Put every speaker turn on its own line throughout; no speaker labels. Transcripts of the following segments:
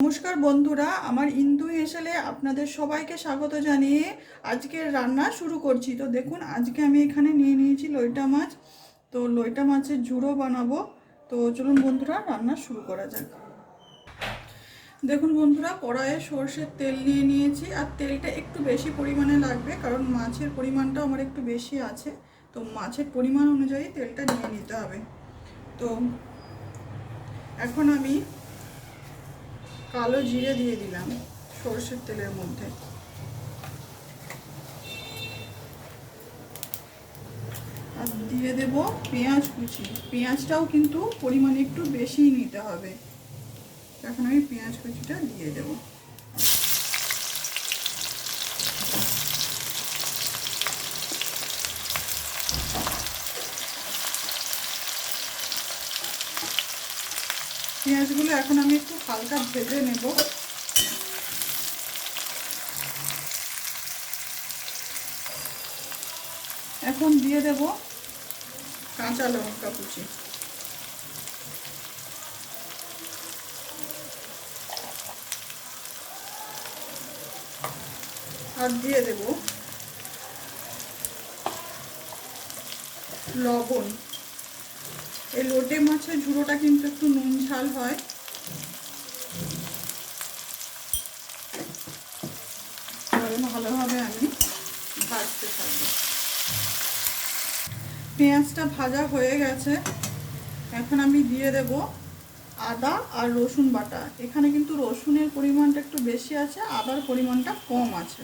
নমস্কার বন্ধুরা, আমার ইন্দু হেসেলে আপনাদের সবাইকে স্বাগত জানিয়ে আজকের রান্না শুরু করছি। তো দেখুন, আজকে আমি এখানে নিয়ে নিয়েছি লইটা মাছ। তো লইটা মাছের ঝুড়ো বানাবো। তো চলুন বন্ধুরা, রান্না শুরু করা যাক। দেখুন বন্ধুরা, কড়াইয়ে সর্ষের তেল নিয়ে নিয়েছি, আর তেলটা একটু বেশি পরিমাণে লাগবে, কারণ মাছের পরিমাণটা আমার একটু বেশি আছে। তো মাছের পরিমাণ অনুযায়ী তেলটা নিয়ে নিতে হবে। তো এখন আমি কালো জিরে দিয়ে দিলাম সর্ষের তেলের মধ্যে। আর দিয়ে দেব পেঁয়াজ কুচি। পেঁয়াজটাও কিন্তু পরিমাণে একটু বেশি নিতে হবে। এখন আমি পেঁয়াজ কুচিটা দিয়ে দেব। পেঁয়াজগুলো এখন আমি একটু হালকা ভেজে নেব। এখন দিয়ে দেব কাঁচা লঙ্কা কুচি। আর দিয়ে দেব লবণ। এই লোটে মাছের ঝুড়োটা কিন্তু একটু নুন ঝাল হয়। ভালোভাবে আমি ভাজতে থাকবো। পেঁয়াজটা ভাজা হয়ে গেছে। এখন আমি দিয়ে দেব আদা আর রসুন বাটা। এখানে কিন্তু রসুনের পরিমাণটা একটু বেশি আছে, আদার পরিমাণটা কম আছে।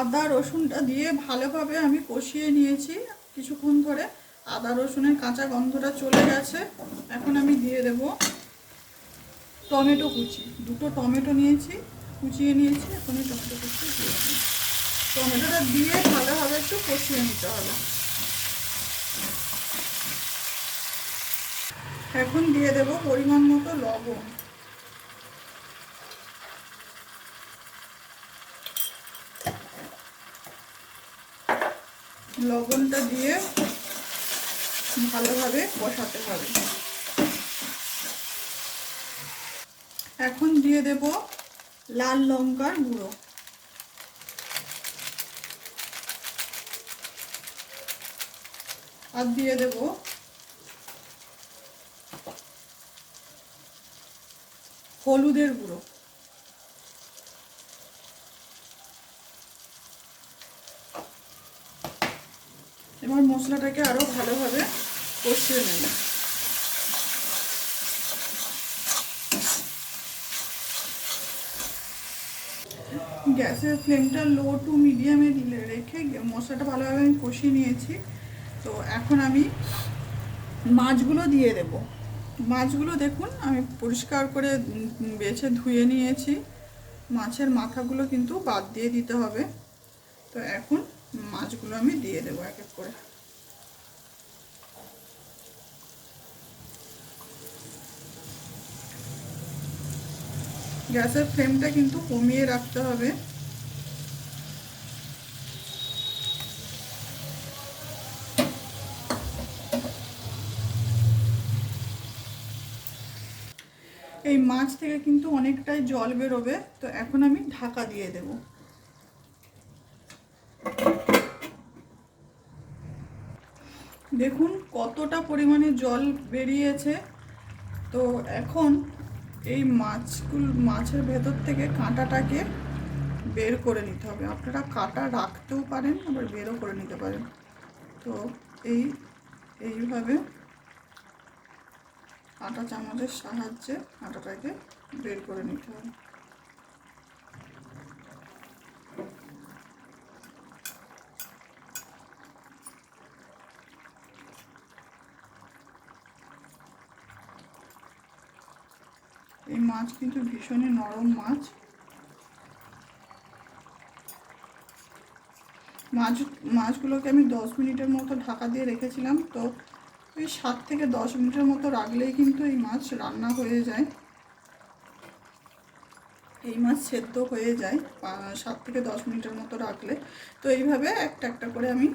আদা রসুনটা দিয়ে ভালোভাবে আমি কষিয়ে নিয়েছি কিছুক্ষণ ধরে। আদা রসুনের কাঁচা গন্ধটা চলে গেছে। এখন আমি দিয়ে দেব টমেটো কুচি। দুটো টমেটো নিয়েছি, কুচিয়ে নিয়েছি। এখন এই টমেটো কুচি দিয়ে দেবো। টমেটোটা দিয়ে ভালোভাবে একটু কষিয়ে নিতে হবে। এখন দিয়ে দেব পরিমাণ মতো লবণ। লবণটা দিয়ে ভালোভাবে কষাতে হবে। এখন দিয়ে দেব লাল লঙ্কার গুঁড়ো। আর দিয়ে দেব হলুদের গুঁড়ো। এবার মশলাটাকে আরো ভালোভাবে কষিয়ে নেব। গ্যাসের ফ্লেমটা লো টু মিডিয়ামে রেখে মশলাটা ভালোভাবে আমি কষিয়ে নিয়েছি। তো এখন আমি মাছগুলো দিয়ে দেব। মাছগুলো দেখুন, আমি পরিষ্কার করে বেছে ধুয়ে নিয়েছি। মাছের মাথাগুলো কিন্তু বাদ দিয়ে দিতে হবে। তো এখন মাছগুলো আমি দিয়ে দেবো এক এক করে। গ্যাসের ফ্লেমটা কিন্তু কমিয়ে রাখতে হবে। এই মাছ থেকে কিন্তু অনেকটাই জল বেরোবে। তো এখন আমি ঢাকা দিয়ে দেব। দেখুন কতটা পরিমাণে জল বেরিয়েছে। তো এখন এই মাছের ভেতর থেকে কাঁটাটাকে বের করে নিতে হবে। আপনারা কাঁটা রাখতেও পারেন, আবার বেরও করে নিতে পারেন। তো এইভাবে আটা চামচের সাহায্যে আটাটাকে বের করে নিতে হবে। এই মাছ কিন্তু ভীষণই নরম মাছ। মাছগুলোকে আমি 10 মিনিটের মতো ঢাকা দিয়ে রেখেছিলাম। তো ওই 7 থেকে 10 মিনিটের মতো রাখলেই কিন্তু এই মাছ রান্না হয়ে যায়। এই মাছ সেদ্ধ হয়ে যায় 7 থেকে 10 মিনিটের মতো রাখলে। তো এইভাবে একটা একটা করে আমি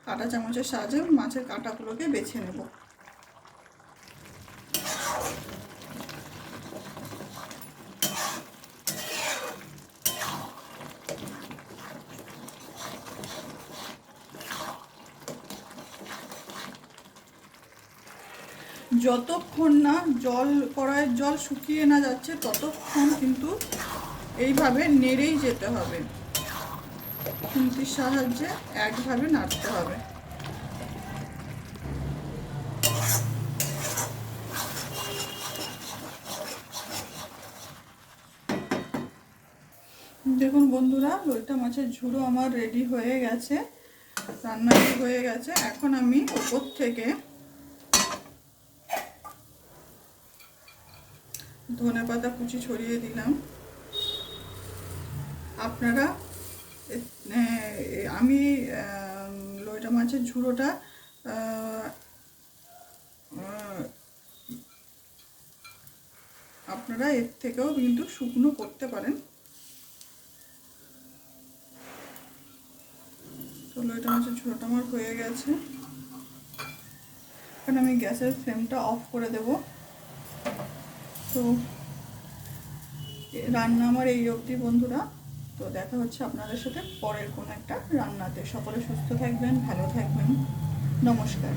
কাঁটা চামচের সাহায্যে মাছের কাঁটাগুলোকে বেছে নেব। যতক্ষণ না কড়াইয়ের জল শুকিয়ে না যাচ্ছে ততক্ষণ কিন্তু এইভাবে নেড়েই যেতে হবে, খুন্তির সাহায্যে একভাবে নাড়তে হবে। দেখুন বন্ধুরা, লইটা মাছের ঝুড়ো আমার রেডি হয়ে গেছে, রান্নাটি হয়ে গেছে। এখন আমি ওপর থেকে ধনেপাতা কুচি ছড়িয়ে দিলাম। আপনারা আমি লইটা মাছের ঝুড়োটা আপনারা এর থেকেও কিন্তু শুকনো করতে পারেন। তো লইটা মাছের ঝুড়োটা আমার হয়ে গেছে। এখন আমি গ্যাসের ফ্লেমটা অফ করে দেব। তো রান্না আমার এই অবধি বন্ধুরা। তো দেখা হচ্ছে আপনাদের সাথে পরের কোনো একটা রান্নাতে। সকলে সুস্থ থাকবেন, ভালো থাকবেন। নমস্কার।